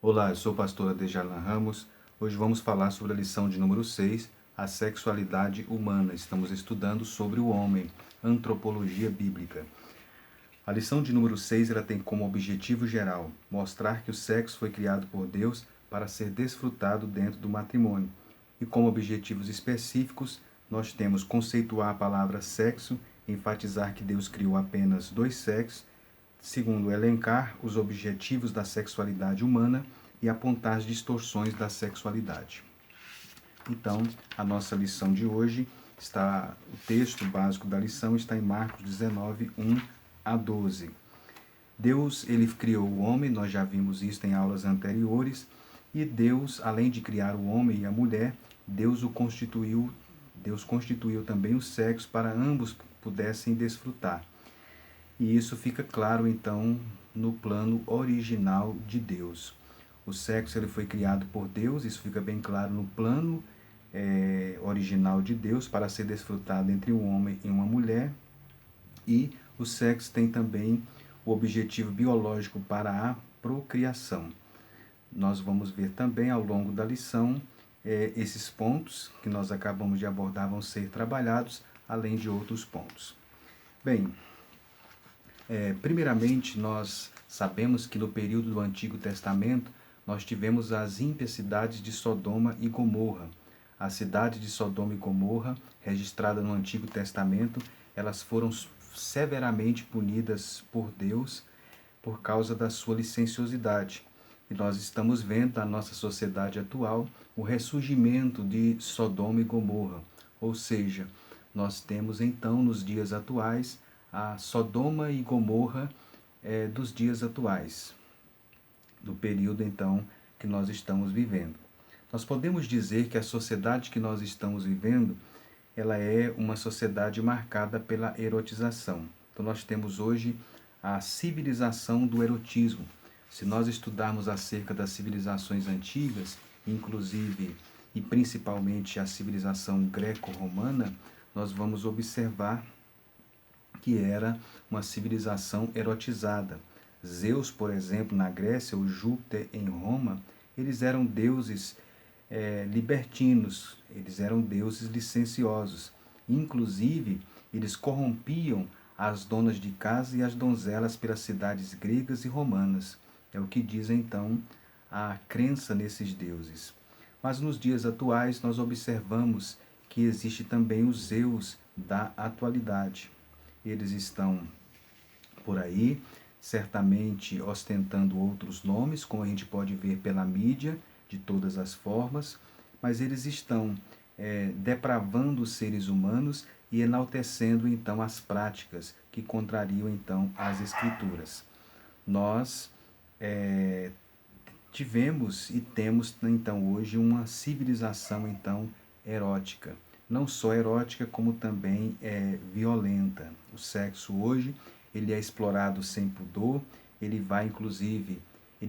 Olá, eu sou o pastor Adejalan Ramos. Hoje vamos falar sobre a lição de número 6, a sexualidade humana. Estamos estudando sobre o homem, antropologia bíblica. A lição de número 6 ela tem como objetivo geral mostrar que o sexo foi criado por Deus para ser desfrutado dentro do matrimônio. E como objetivos específicos, nós temos conceituar a palavra sexo, enfatizar que Deus criou apenas dois sexos. Segundo, elencar os objetivos da sexualidade humana e apontar as distorções da sexualidade. Então, a nossa lição de hoje o texto básico da lição está em Marcos 19, 1 a 12. Deus, ele criou o homem, nós já vimos isso em aulas anteriores, e Deus, além de criar o homem e a mulher, Deus constituiu também o sexo para ambos pudessem desfrutar. E isso fica claro, então, no plano original de Deus. O sexo ele foi criado por Deus, isso fica bem claro no plano original de Deus, para ser desfrutado entre um homem e uma mulher. E o sexo tem também o objetivo biológico para a procriação. Nós vamos ver também ao longo da lição esses pontos que nós acabamos de abordar vão ser trabalhados, além de outros pontos. Bem, primeiramente, nós sabemos que no período do Antigo Testamento nós tivemos as impiedades de Sodoma e Gomorra. A cidade de Sodoma e Gomorra, registrada no Antigo Testamento, elas foram severamente punidas por Deus por causa da sua licenciosidade. E nós estamos vendo na nossa sociedade atual o ressurgimento de Sodoma e Gomorra. Ou seja, nós temos então nos dias atuais a Sodoma e Gomorra dos dias atuais, do período então que nós estamos vivendo. Nós podemos dizer que a sociedade que nós estamos vivendo, ela é uma sociedade marcada pela erotização. Então nós temos hoje a civilização do erotismo. Se nós estudarmos acerca das civilizações antigas, inclusive e principalmente a civilização greco-romana, nós vamos observar que era uma civilização erotizada. Zeus, por exemplo, na Grécia, ou Júpiter em Roma, eles eram deuses libertinos, eles eram deuses licenciosos. Inclusive, eles corrompiam as donas de casa e as donzelas pelas cidades gregas e romanas. É o que diz então a crença nesses deuses. Mas nos dias atuais nós observamos que existe também os Zeus da atualidade. Eles estão por aí, certamente ostentando outros nomes, como a gente pode ver pela mídia, de todas as formas, mas eles estão depravando os seres humanos e enaltecendo então as práticas que contrariam então as escrituras. Nós tivemos e temos então hoje uma civilização então erótica, não só erótica como também violenta. O sexo hoje ele é explorado sem pudor, ele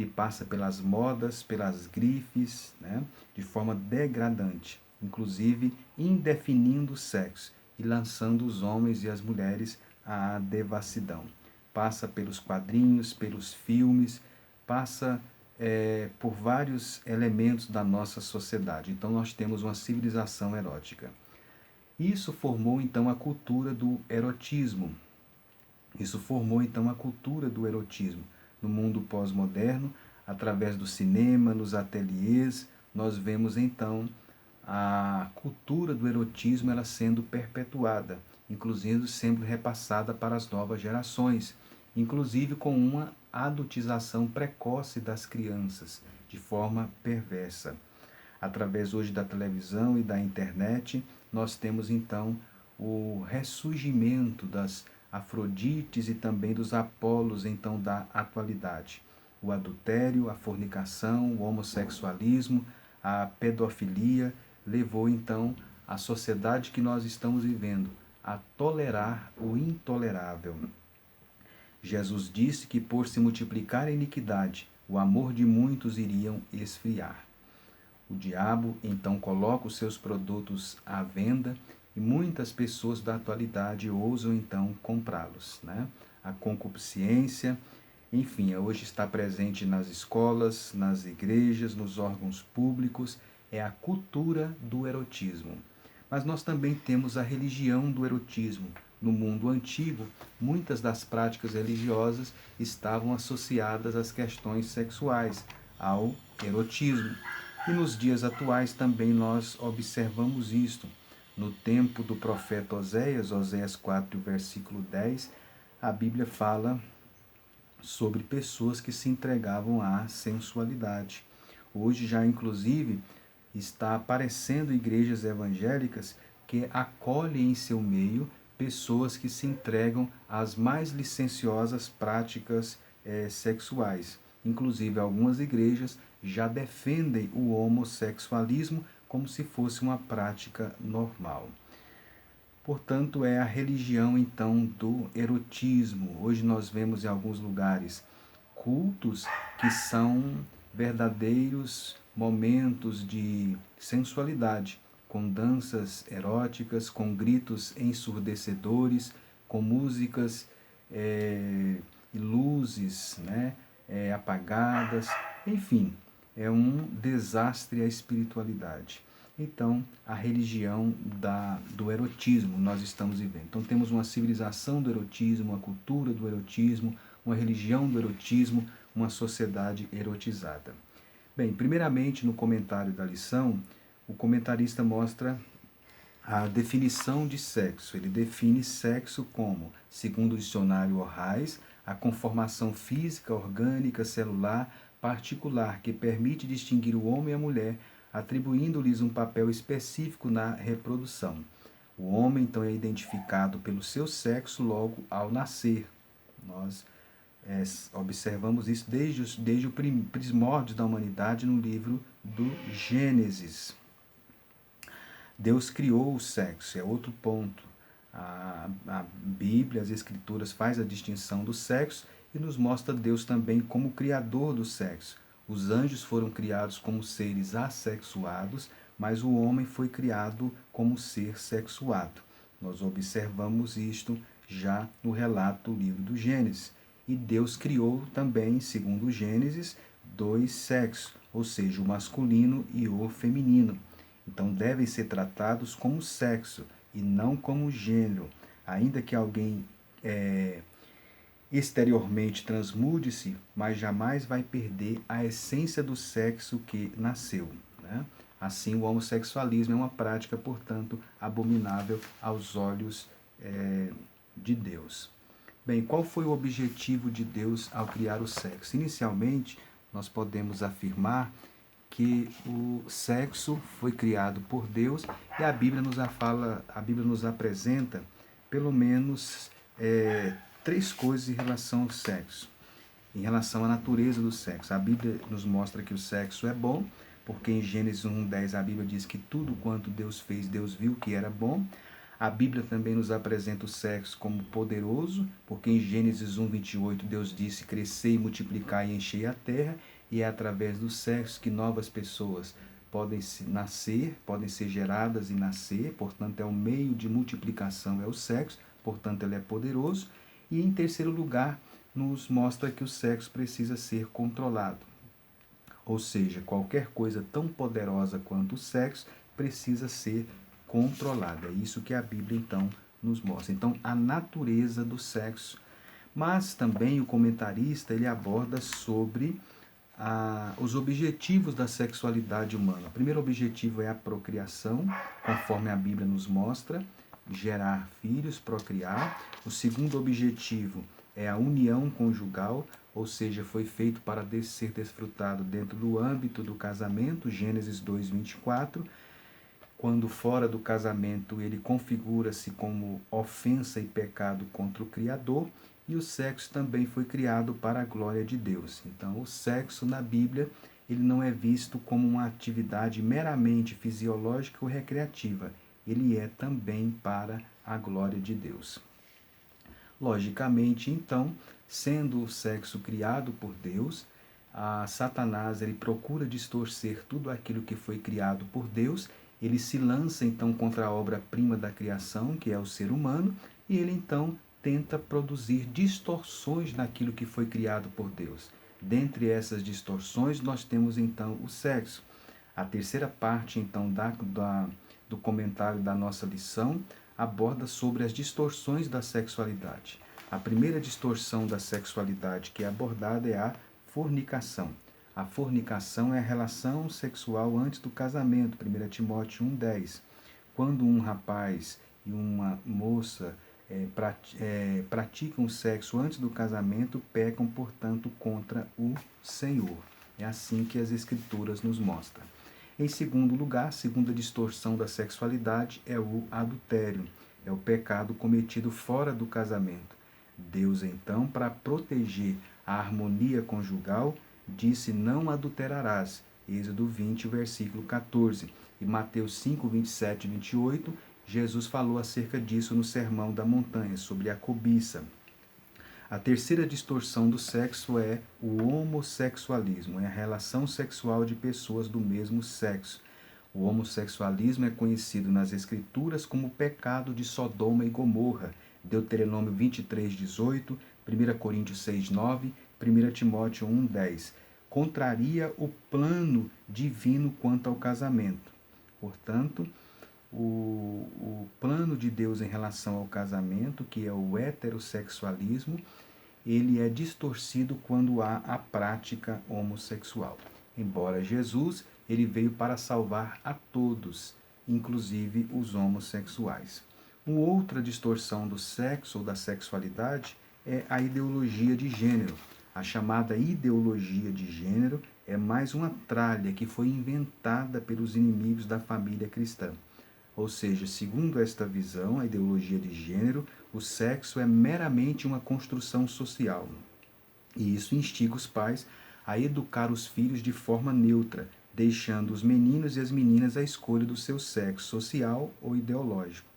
passa pelas modas, pelas grifes, né, de forma degradante, inclusive indefinindo o sexo e lançando os homens e as mulheres à devassidão. Passa pelos quadrinhos, pelos filmes, passa por vários elementos da nossa sociedade. Então nós temos uma civilização erótica. Isso formou então a cultura do erotismo. Isso formou então a cultura do erotismo. No mundo pós-moderno, através do cinema, nos ateliês, nós vemos então a cultura do erotismo ela sendo perpetuada, inclusive sendo repassada para as novas gerações, inclusive com uma adultização precoce das crianças, de forma perversa. Através hoje da televisão e da internet, nós temos então o ressurgimento das Afrodites e também dos Apolos então da atualidade. O adultério, a fornicação, o homossexualismo, a pedofilia levou então a sociedade que nós estamos vivendo a tolerar o intolerável. Jesus disse que por se multiplicar a iniquidade, o amor de muitos iriam esfriar. O diabo então coloca os seus produtos à venda e muitas pessoas da atualidade ousam então comprá-los, né? A concupiscência enfim, hoje está presente nas escolas, nas igrejas, nos órgãos públicos, é a cultura do erotismo. Mas nós também temos a religião do erotismo. No mundo antigo, muitas das práticas religiosas estavam associadas às questões sexuais, ao erotismo. E nos dias atuais também nós observamos isto. No tempo do profeta Oséias, Oséias 4, versículo 10, a Bíblia fala sobre pessoas que se entregavam à sensualidade. Hoje já inclusive está aparecendo igrejas evangélicas que acolhem em seu meio pessoas que se entregam às mais licenciosas práticas sexuais. Inclusive algumas igrejas já defendem o homossexualismo como se fosse uma prática normal. Portanto, é a religião então do erotismo. Hoje nós vemos em alguns lugares cultos que são verdadeiros momentos de sensualidade, com danças eróticas, com gritos ensurdecedores, com músicas e luzes apagadas, enfim, é um desastre a espiritualidade. Então, a religião do erotismo nós estamos vivendo. Então, temos uma civilização do erotismo, uma cultura do erotismo, uma religião do erotismo, uma sociedade erotizada. Bem, primeiramente, no comentário da lição, o comentarista mostra a definição de sexo. Ele define sexo como, segundo o dicionário Horais, a conformação física, orgânica, celular, particular, que permite distinguir o homem e a mulher, atribuindo-lhes um papel específico na reprodução. O homem, então, é identificado pelo seu sexo logo ao nascer. Nós observamos isso desde o primórdio da humanidade no livro do Gênesis. Deus criou o sexo, é outro ponto. A Bíblia, as Escrituras, faz a distinção do sexo e nos mostra Deus também como criador do sexo. Os anjos foram criados como seres assexuados, mas o homem foi criado como ser sexuado. Nós observamos isto já no relato do livro do Gênesis. E Deus criou também, segundo o Gênesis, dois sexos, ou seja, o masculino e o feminino. Então devem ser tratados como sexo e não como gênero. Ainda que alguém exteriormente transmude-se, mas jamais vai perder a essência do sexo que nasceu. Né? Assim, o homossexualismo é uma prática, portanto, abominável aos olhos de Deus. Bem, qual foi o objetivo de Deus ao criar o sexo? Inicialmente, nós podemos afirmar que o sexo foi criado por Deus e a Bíblia nos apresenta pelo menos três coisas em relação ao sexo, em relação à natureza do sexo. A Bíblia nos mostra que o sexo é bom, porque em Gênesis 1:10 a Bíblia diz que tudo quanto Deus fez, Deus viu que era bom. A Bíblia também nos apresenta o sexo como poderoso, porque em Gênesis 1:28 Deus disse: crescei, multiplicar e enchei a terra, e é através do sexo que novas pessoas podem nascer, podem ser geradas e nascer, portanto é um meio de multiplicação, é o sexo, portanto ele é poderoso. E em terceiro lugar, nos mostra que o sexo precisa ser controlado. Ou seja, qualquer coisa tão poderosa quanto o sexo precisa ser controlada. É isso que a Bíblia, então, nos mostra. Então, a natureza do sexo. Mas também o comentarista ele aborda sobre os objetivos da sexualidade humana. O primeiro objetivo é a procriação, conforme a Bíblia nos mostra, gerar filhos, procriar. O segundo objetivo é a união conjugal, ou seja, foi feito para ser desfrutado dentro do âmbito do casamento, Gênesis 2:24. Quando fora do casamento, ele configura-se como ofensa e pecado contra o Criador, e o sexo também foi criado para a glória de Deus. Então, o sexo na Bíblia, ele não é visto como uma atividade meramente fisiológica ou recreativa, ele é também para a glória de Deus. Logicamente, então, sendo o sexo criado por Deus, Satanás ele procura distorcer tudo aquilo que foi criado por Deus. Ele se lança então contra a obra-prima da criação, que é o ser humano, e ele então tenta produzir distorções naquilo que foi criado por Deus. Dentre essas distorções, nós temos então o sexo. A terceira parte, então, do comentário da nossa lição aborda sobre as distorções da sexualidade. A primeira distorção da sexualidade que é abordada é a fornicação. A fornicação é a relação sexual antes do casamento, 1 Timóteo 1,10. Quando um rapaz e uma moça praticam sexo antes do casamento, pecam, portanto, contra o Senhor. É assim que as Escrituras nos mostram. Em segundo lugar, a segunda distorção da sexualidade é o adultério. É o pecado cometido fora do casamento. Deus, então, para proteger a harmonia conjugal, disse: não adulterarás. Êxodo 20, versículo 14. E Mateus 5, 27 e 28, Jesus falou acerca disso no Sermão da Montanha, sobre a cobiça. A terceira distorção do sexo é o homossexualismo, é a relação sexual de pessoas do mesmo sexo. O homossexualismo é conhecido nas Escrituras como o pecado de Sodoma e Gomorra, Deuteronômio 23, 18, 1 Coríntios 6, 9, 1 Timóteo 1, 10. Contraria o plano divino quanto ao casamento. Portanto, o plano de Deus em relação ao casamento, que é o heterossexualismo, ele é distorcido quando há a prática homossexual. Embora Jesus, ele veio para salvar a todos, inclusive os homossexuais. Uma outra distorção do sexo ou da sexualidade é a ideologia de gênero. A chamada ideologia de gênero é mais uma tralha que foi inventada pelos inimigos da família cristã. Ou seja, segundo esta visão, a ideologia de gênero, o sexo é meramente uma construção social. E isso instiga os pais a educar os filhos de forma neutra, deixando os meninos e as meninas à escolha do seu sexo social ou ideológico.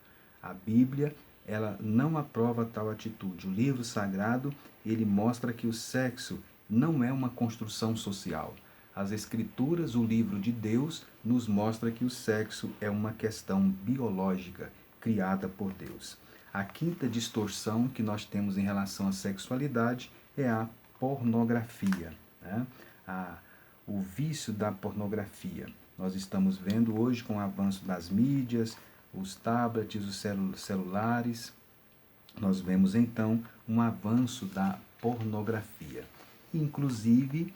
A Bíblia, ela não aprova tal atitude. O livro sagrado, ele mostra que o sexo não é uma construção social. As Escrituras, o livro de Deus, nos mostra que o sexo é uma questão biológica criada por Deus. A quinta distorção que nós temos em relação à sexualidade é a pornografia, né? O vício da pornografia. Nós estamos vendo hoje, com o avanço das mídias, os tablets, os celulares, nós vemos então um avanço da pornografia. Inclusive,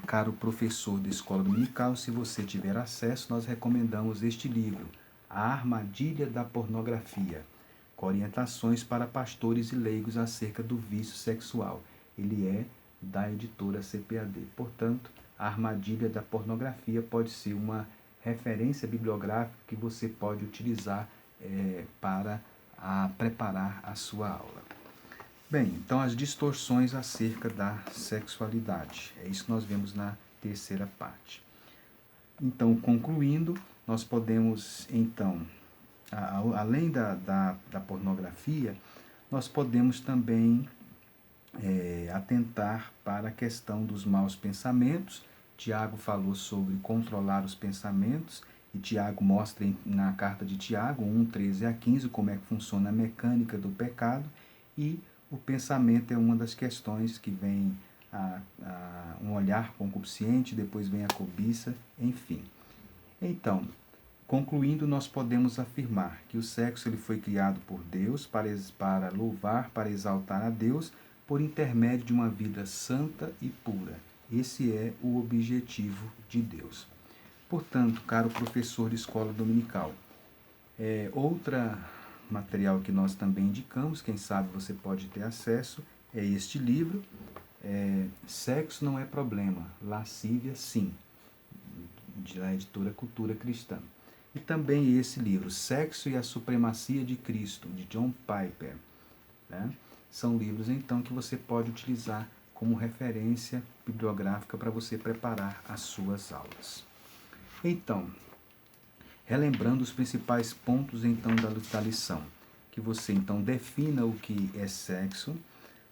caro professor de escola dominical, se você tiver acesso, nós recomendamos este livro, A Armadilha da Pornografia, com orientações para pastores e leigos acerca do vício sexual. Ele é da editora CPAD. Portanto, A Armadilha da Pornografia pode ser uma referência bibliográfica que você pode utilizar para preparar a sua aula. Bem, então as distorções acerca da sexualidade. É isso que nós vemos na terceira parte. Então, concluindo, nós podemos, então, além da pornografia, nós podemos também atentar para a questão dos maus pensamentos. Tiago falou sobre controlar os pensamentos, e Tiago mostra na carta de Tiago 1, 13 a 15 como é que funciona a mecânica do pecado, e o pensamento é uma das questões que vem um olhar concupiscente, depois vem a cobiça, enfim. Então, concluindo, nós podemos afirmar que o sexo ele foi criado por Deus para louvar, para exaltar a Deus, por intermédio de uma vida santa e pura. Esse é o objetivo de Deus. Portanto, caro professor de escola dominical, outra material que nós também indicamos, quem sabe você pode ter acesso, é este livro, Sexo Não é Problema, Lascívia Sim, da editora Cultura Cristã. E também esse livro, Sexo e a Supremacia de Cristo, de John Piper. Né? São livros, então, que você pode utilizar como referência bibliográfica para você preparar as suas aulas. Então, relembrando os principais pontos então da lição, que você então defina o que é sexo,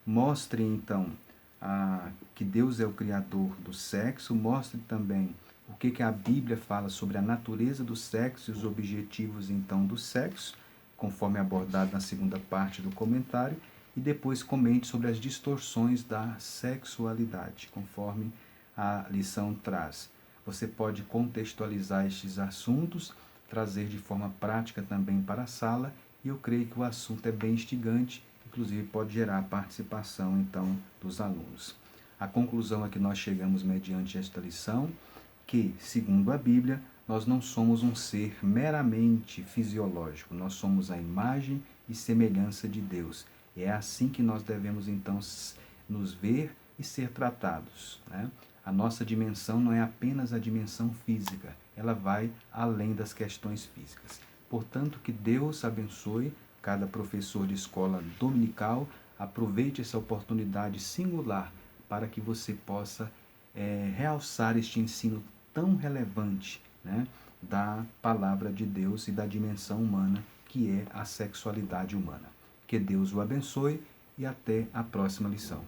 mostre então que Deus é o criador do sexo, mostre também o que a Bíblia fala sobre a natureza do sexo e os objetivos então do sexo, conforme abordado na segunda parte do comentário, e depois comente sobre as distorções da sexualidade, conforme a lição traz. Você pode contextualizar estes assuntos, trazer de forma prática também para a sala, e eu creio que o assunto é bem instigante, inclusive pode gerar a participação, então, dos alunos. A conclusão a que nós chegamos mediante esta lição, que, segundo a Bíblia, nós não somos um ser meramente fisiológico, nós somos a imagem e semelhança de Deus. E é assim que nós devemos, então, nos ver e ser tratados, né? A nossa dimensão não é apenas a dimensão física, ela vai além das questões físicas. Portanto, que Deus abençoe cada professor de escola dominical, aproveite essa oportunidade singular para que você possa realçar este ensino tão relevante, né, da palavra de Deus e da dimensão humana, que é a sexualidade humana. Que Deus o abençoe e até a próxima lição.